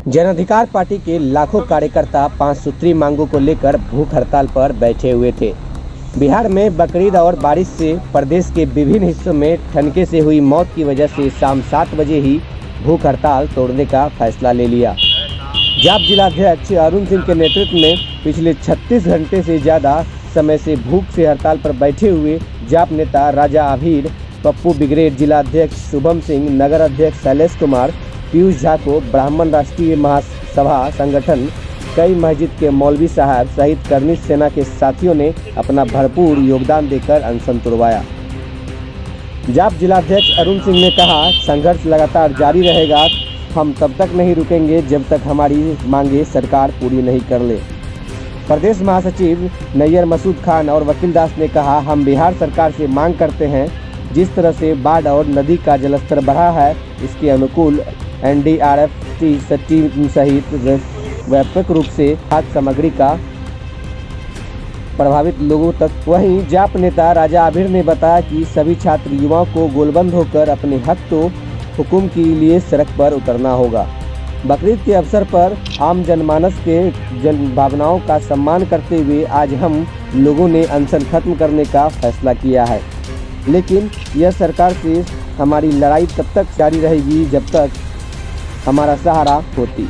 जन अधिकार पार्टी के लाखों कार्यकर्ता 5 सूत्री मांगों को लेकर भूख हड़ताल पर बैठे हुए थे। बिहार में बकरीद और बारिश से प्रदेश के विभिन्न हिस्सों में ठनके से हुई मौत की वजह से शाम 7 बजे ही भूख हड़ताल तोड़ने का फैसला ले लिया। जाप जिलाध्यक्ष अरुण सिंह के नेतृत्व में पिछले 36 घंटे से ज़्यादा समय से भूख से हड़ताल पर बैठे हुए जाप नेता राजा आभीर, पप्पू ब्रिगेड जिलाध्यक्ष शुभम सिंह, नगर अध्यक्ष शैलेश कुमार, पीयूष झा को ब्राह्मण राष्ट्रीय महासभा संगठन, कई मस्जिद के मौलवी साहब सहित करनी सेना के साथियों ने अपना भरपूर योगदान देकर अनशन तुड़वाया। जाप जिलाध्यक्ष अरुण सिंह ने कहा, संघर्ष लगातार जारी रहेगा, हम तब तक नहीं रुकेंगे जब तक हमारी मांगे सरकार पूरी नहीं कर ले। प्रदेश महासचिव नैयर मसूद खान और वकील दास ने कहा, हम बिहार सरकार से मांग करते हैं, जिस तरह से बाढ़ और नदी का जलस्तर बढ़ा है, इसके अनुकूल NDRF टीम सहित व्यापक रूप से खाद्य सामग्री का प्रभावित लोगों तक। वहीं जाप नेता राजा आभीर ने बताया कि सभी छात्र युवाओं को गोलबंद होकर अपने हक तो हुकुम के लिए सड़क पर उतरना होगा। बकरीद के अवसर पर आम जनमानस के भावनाओं का सम्मान करते हुए आज हम लोगों ने अनशन खत्म करने का फैसला किया है, लेकिन यह सरकार से हमारी लड़ाई तब तक जारी रहेगी जब तक हमारा सहारा होती।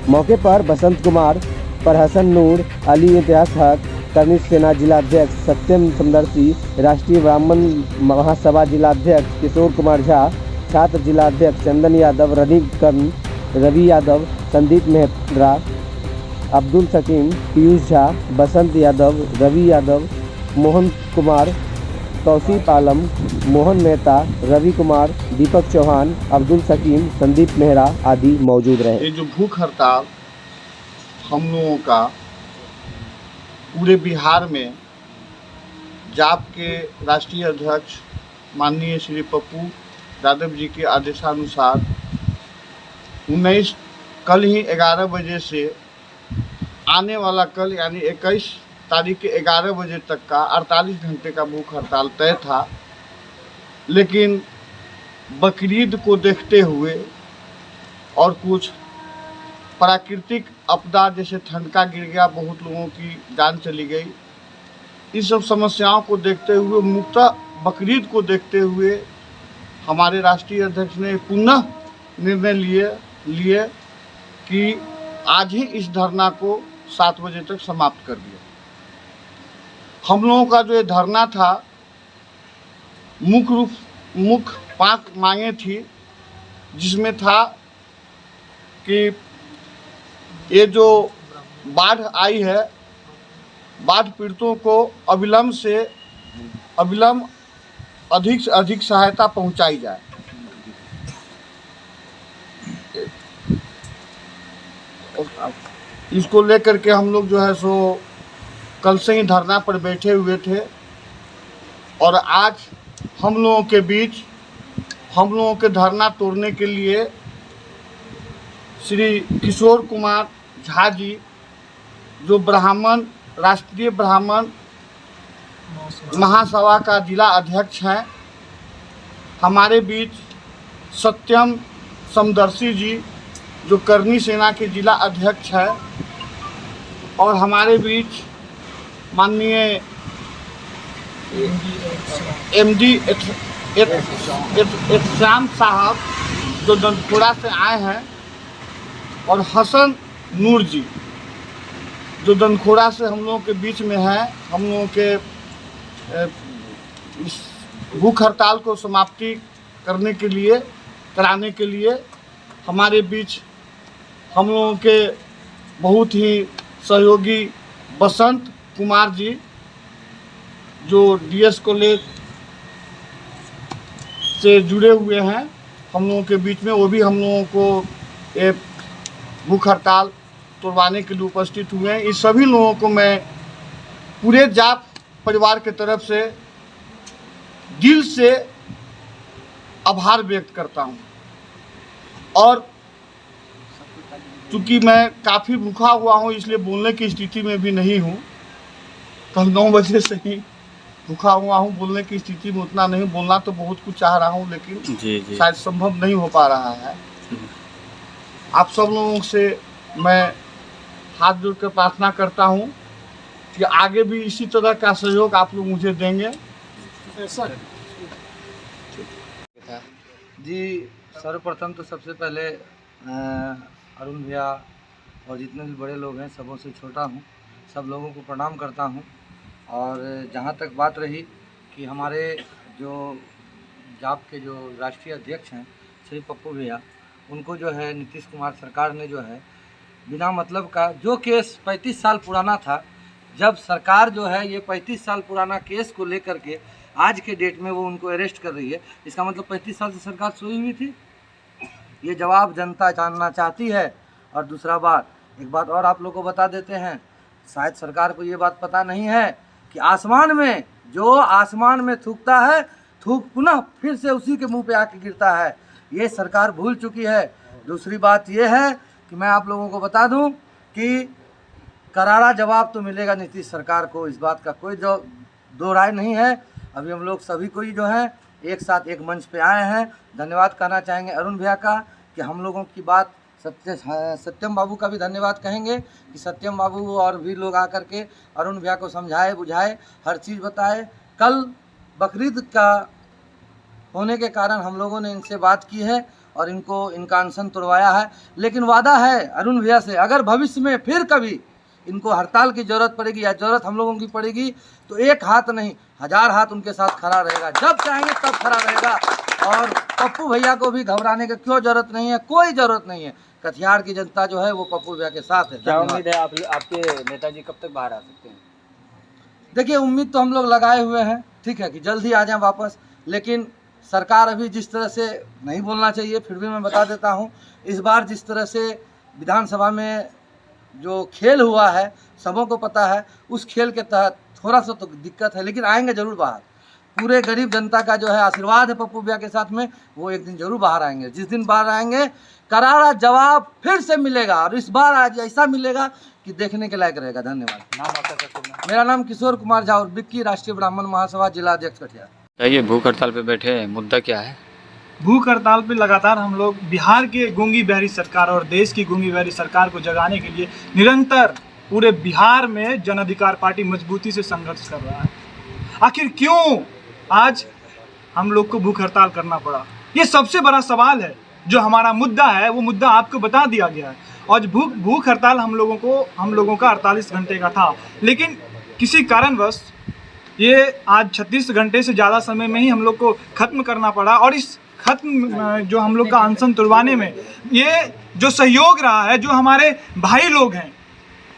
मौके पर बसंत कुमार, परहसन नूर, अली इम्तियाज हक, करनी सेना जिलाध्यक्ष सत्यम समदर्शी, राष्ट्रीय ब्राह्मण महासभा जिलाध्यक्ष किशोर कुमार झा, छात्र जिलाध्यक्ष चंदन यादव, रवि यादव, संदीप मेहरा, अब्दुल सकीम, पीयूष झा, बसंत यादव, रवि यादव, मोहन कुमार, तौसीफ आलम, मोहन मेहता, रवि कुमार, दीपक चौहान, अब्दुल सकीम, संदीप मेहरा आदि मौजूद रहे। ये जो भूख हड़ताल हम लोगों का पूरे बिहार में जाप के राष्ट्रीय अध्यक्ष माननीय श्री पप्पू यादव जी के आदेशानुसार 19 कल ही 11 बजे से आने वाला कल यानी 21 तारीख के 11 बजे तक का 48 घंटे का भूख हड़ताल तय था, लेकिन बकरीद को देखते हुए और कुछ प्राकृतिक आपदा जैसे ठंडका गिर गया, बहुत लोगों की जान चली गई, इस सब समस्याओं को देखते हुए, मुक्ता बकरीद को देखते हुए हमारे राष्ट्रीय अध्यक्ष ने पुनः निर्णय लिए कि आज ही इस धरना को 7 बजे तक समाप्त कर दिया। हम लोगों का जो ये धरना था मुख्य 5 मांगे थी, जिसमें था कि ये जो बाढ़ आई है, बाढ़ पीड़ितों को अविलंब अधिक से अधिक सहायता पहुंचाई जाए। इसको लेकर के हम लोग जो है सो कल से ही धरना पर बैठे हुए थे और आज हम लोगों के बीच हम लोगों के धरना तोड़ने के लिए श्री किशोर कुमार झा जी, जो राष्ट्रीय ब्राह्मण महासभा का जिला अध्यक्ष हैं, हमारे बीच सत्यम समदर्शी जी, जो करनी सेना के जिला अध्यक्ष हैं, और हमारे बीच माननीय MD श्याम साहब जो दंतपुरा से आए हैं, और हसन नूर जी जो दंतखोड़ा से हम लोगों के बीच में है। हम लोगों के इस भूख हड़ताल को समाप्ति कराने के लिए हमारे बीच हम लोगों के बहुत ही सहयोगी बसंत कुमार जी, जो DS कॉलेज से जुड़े हुए हैं हम लोगों के बीच में, वो भी हम लोगों को ये भूख हड़ताल तोड़वाने के लिए उपस्थित हुए हैं। इस सभी लोगों को मैं पूरे जाप परिवार के तरफ से दिल से आभार व्यक्त करता हूं। और चूँकि मैं काफ़ी भूखा हुआ हूं, इसलिए बोलने की स्थिति में भी नहीं हूं। कल 9 बजे से ही भूखा हुआ हूं, बोलने की स्थिति में उतना नहीं, बोलना तो बहुत कुछ चाह रहा हूं, लेकिन शायद संभव नहीं हो पा रहा है। आप सब लोगों से मैं हाथ जोड़ कर प्रार्थना करता हूँ कि आगे भी इसी तरह का सहयोग आप लोग मुझे देंगे। जी, सर्वप्रथम तो सबसे पहले अरुण भैया और जितने भी बड़े लोग हैं सबों से छोटा हूँ, सब लोगों को प्रणाम करता हूँ। और जहाँ तक बात रही कि हमारे जो जाप के जो राष्ट्रीय अध्यक्ष हैं श्री पप्पू भैया, उनको जो है नीतीश कुमार सरकार ने जो है बिना मतलब का जो केस 35 साल पुराना था, जब सरकार जो है ये 35 साल पुराना केस को लेकर के आज के डेट में वो उनको अरेस्ट कर रही है, इसका मतलब 35 साल से सरकार सोई हुई थी। ये जवाब जनता जानना चाहती है। और दूसरा बात, एक बात और आप लोग को बता देते हैं, शायद सरकार को ये बात पता नहीं है कि आसमान में जो आसमान में थूकता है, थूक पुनः फिर से उसी के मुंह पे आके गिरता है। ये सरकार भूल चुकी है। दूसरी बात ये है कि मैं आप लोगों को बता दूं कि करारा जवाब तो मिलेगा नीतीश सरकार को, इस बात का कोई जो दो राय नहीं है। अभी हम लोग सभी को ही जो है एक साथ एक मंच पे आए हैं। धन्यवाद कहना चाहेंगे अरुण भैया का कि हम लोगों की बात सत्यम बाबू का भी धन्यवाद कहेंगे कि सत्यम बाबू और भी लोग आकर के अरुण भैया को समझाए बुझाए, हर चीज़ बताए। कल बकरीद का होने के कारण हम लोगों ने इनसे बात की है और इनको इनका अनशन तोड़वाया है, लेकिन वादा है अरुण भैया से, अगर भविष्य में फिर कभी इनको हड़ताल की ज़रूरत पड़ेगी या ज़रूरत हम लोगों की पड़ेगी तो एक हाथ नहीं 1000 हाथ उनके साथ खड़ा रहेगा, जब चाहेंगे तब खड़ा रहेगा। और पप्पू भैया को भी घबराने की क्यों ज़रूरत नहीं है, कोई ज़रूरत नहीं है। कटिहार की जनता जो है वो पप्पू भैया के साथ है। क्या उम्मीद है आपके नेताजी कब तक बाहर आ सकते हैं? देखिए, उम्मीद तो हम लोग लगाए हुए हैं, ठीक है, कि जल्दी आ जाएं वापस। लेकिन सरकार अभी जिस तरह से नहीं बोलना चाहिए, फिर भी मैं बता देता हूँ, इस बार जिस तरह से विधानसभा में जो खेल हुआ है सबों को पता है, उस खेल के तहत थोड़ा सा तो दिक्कत है, लेकिन आएंगे जरूर बाहर। पूरे गरीब जनता का जो है आशीर्वाद है पप्पू भैया के साथ में, वो एक दिन जरूर बाहर आएंगे। जिस दिन बाहर आएंगे करारा जवाब फिर से मिलेगा, और इस बार आज ऐसा मिलेगा कि देखने के लायक रहेगा। धन्यवाद। नाम आपका क्या? मेरा नाम किशोर कुमार झा और बिक्की, राष्ट्रीय ब्राह्मण महासभा जिला अध्यक्ष कटिहार। ये भूख हड़ताल पे बैठे हैं, मुद्दा क्या है? भूख हड़ताल पे लगातार हम लोग बिहार के गूंगी बहरी सरकार और देश की गूंगी बहरी सरकार को जगाने के लिए निरंतर पूरे बिहार में जन अधिकार पार्टी मजबूती से संघर्ष कर रहा है। आखिर क्यों आज हम लोग को भूख हड़ताल करना पड़ा, ये सबसे बड़ा सवाल है। जो हमारा मुद्दा है वो मुद्दा आपको बता दिया गया है। और भूख हड़ताल हम लोगों का 48 घंटे का था, लेकिन किसी कारणवश ये आज 36 घंटे से ज़्यादा समय में ही हम लोग को ख़त्म करना पड़ा। और इस खत्म जो हम लोग का अनशन तुड़वाने में ये जो सहयोग रहा है, जो हमारे भाई लोग हैं,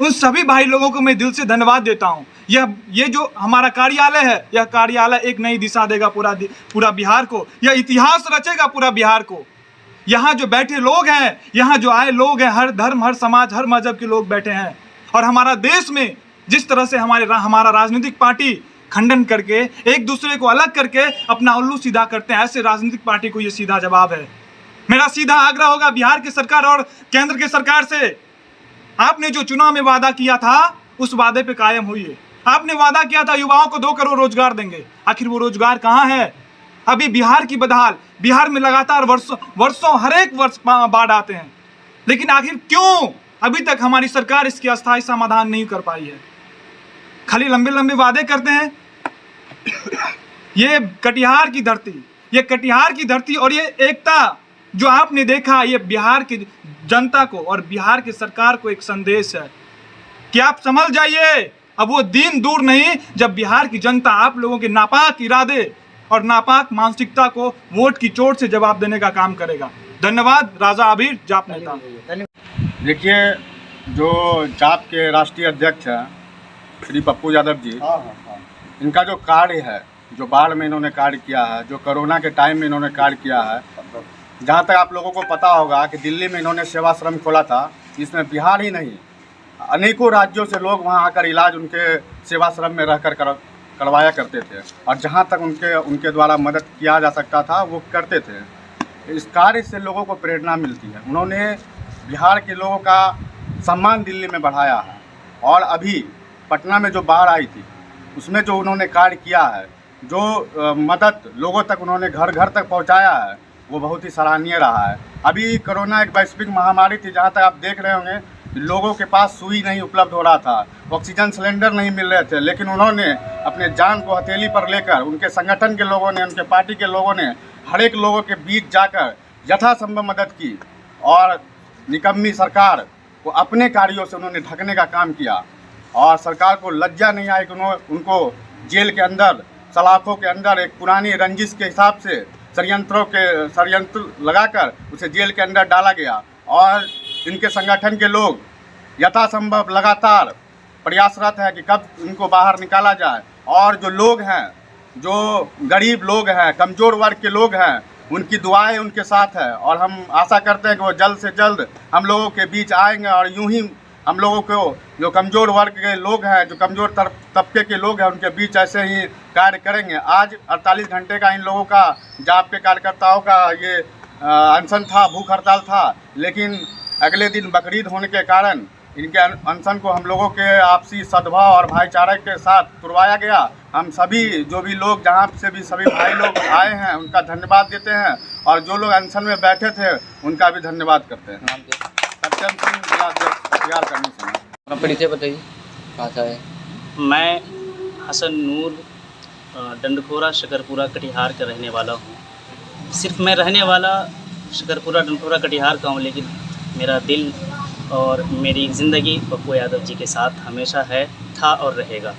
उन सभी भाई लोगों को मैं दिल से धन्यवाद देता हूँ। ये जो हमारा कार्यालय है, यह कार्यालय एक नई दिशा देगा पूरा बिहार को, यह इतिहास रचेगा पूरा बिहार को। यहाँ जो बैठे लोग हैं, यहाँ जो आए लोग हैं, हर धर्म, हर समाज, हर मजहब के लोग बैठे हैं। और हमारा देश में जिस तरह से हमारा राजनीतिक पार्टी खंडन करके एक दूसरे को अलग करके अपना उल्लू सीधा करते हैं, ऐसे राजनीतिक पार्टी को ये सीधा जवाब है। मेरा सीधा आग्रह होगा बिहार की सरकार और केंद्र की सरकार से, आपने जो चुनाव में वादा किया था उस वादे पे कायम होइए। आपने वादा किया था युवाओं को 2 करोड़ रोजगार देंगे, आखिर वो रोजगार कहाँ है? अभी बिहार की बदहाल, बिहार में लगातार वर्षों हर एक वर्ष बाढ़ आते हैं, लेकिन आखिर क्यों अभी तक हमारी सरकार इसकी अस्थायी समाधान नहीं कर पाई है? खाली लंबे लंबे वादे करते हैं। ये कटिहार की धरती और ये एकता जो आपने देखा, ये बिहार की जनता को और बिहार की सरकार को एक संदेश है कि आप संभल जाइए। अब वो दिन दूर नहीं जब बिहार की जनता आप लोगों के नापाक इरादे और नापाक मानसिकता को वोट की चोट से जवाब देने का काम करेगा। धन्यवाद। राजा आबिर, जाप नेता। देखिए, जो जाप के राष्ट्रीय अध्यक्ष हैं श्री पप्पू यादव जी, इनका जो कार्य है, जो बाढ़ में इन्होंने कार्य किया है, जो कोरोना के टाइम में इन्होंने कार्य किया है, जहाँ तक आप लोगों को पता होगा कि दिल्ली में इन्होंने सेवाश्रम खोला था, इसमें बिहार ही नहीं अनेकों राज्यों से लोग वहाँ आकर इलाज उनके सेवाश्रम में रहकर करवाया करते थे, और जहाँ तक उनके द्वारा मदद किया जा सकता था वो करते थे। इस कार्य से लोगों को प्रेरणा मिलती है। उन्होंने बिहार के लोगों का सम्मान दिल्ली में बढ़ाया है, और अभी पटना में जो बाढ़ आई थी उसमें जो उन्होंने कार्य किया है, जो मदद लोगों तक उन्होंने घर घर तक पहुंचाया है, वो बहुत ही सराहनीय रहा है। अभी कोरोना एक वैश्विक महामारी थी, जहाँ तक आप देख रहे होंगे लोगों के पास सुई नहीं उपलब्ध हो रहा था, ऑक्सीजन सिलेंडर नहीं मिल रहे थे, लेकिन उन्होंने अपने जान को हथेली पर लेकर उनके संगठन के लोगों ने, उनके पार्टी के लोगों ने हर एक लोगों के बीच जाकर यथासंभव मदद की और निकम्मी सरकार को अपने कार्यों से उन्होंने ढकने का काम किया। और सरकार को लज्जा नहीं आई कि उनको जेल के अंदर, सलाखों के अंदर एक पुरानी रंजिश के हिसाब से षड्यंत्र लगाकर उसे जेल के अंदर डाला गया। और इनके संगठन के लोग यथासंभव लगातार प्रयासरत है कि कब इनको बाहर निकाला जाए। और जो लोग हैं, जो गरीब लोग हैं, कमज़ोर वर्ग के लोग हैं, उनकी दुआएं उनके साथ है और हम आशा करते हैं कि वो जल्द से जल्द हम लोगों के बीच आएंगे और यूं ही हम लोगों को, जो कमज़ोर वर्ग के लोग हैं, जो कमज़ोर तबके के लोग हैं, उनके बीच ऐसे ही कार्य करेंगे। आज 48 घंटे का इन लोगों का, जाप के कार्यकर्ताओं का ये अनशन था, भूख हड़ताल था, लेकिन अगले दिन बकरीद होने के कारण इनके अनशन को हम लोगों के आपसी सद्भाव और भाईचारे के साथ तुड़वाया गया। हम सभी, जो भी लोग, जहाँ से भी सभी भाई लोग आए हैं, उनका धन्यवाद देते हैं और जो लोग अनशन में बैठे थे उनका भी धन्यवाद करते हैं। नाम क्या? सत्यम सिंह, जिला अध्यक्ष कटिहार करनी समय। अपना परिचय बताइए, कहाँ से आए? मैं हसन नूर डंडखोरा शकरपुरा कटिहार का रहने वाला हूँ। सिर्फ मैं रहने वाला शकरपुरा डंडखोरा कटिहार का हूँ, लेकिन मेरा दिल और मेरी ज़िंदगी पप्पू यादव जी के साथ हमेशा है, था और रहेगा।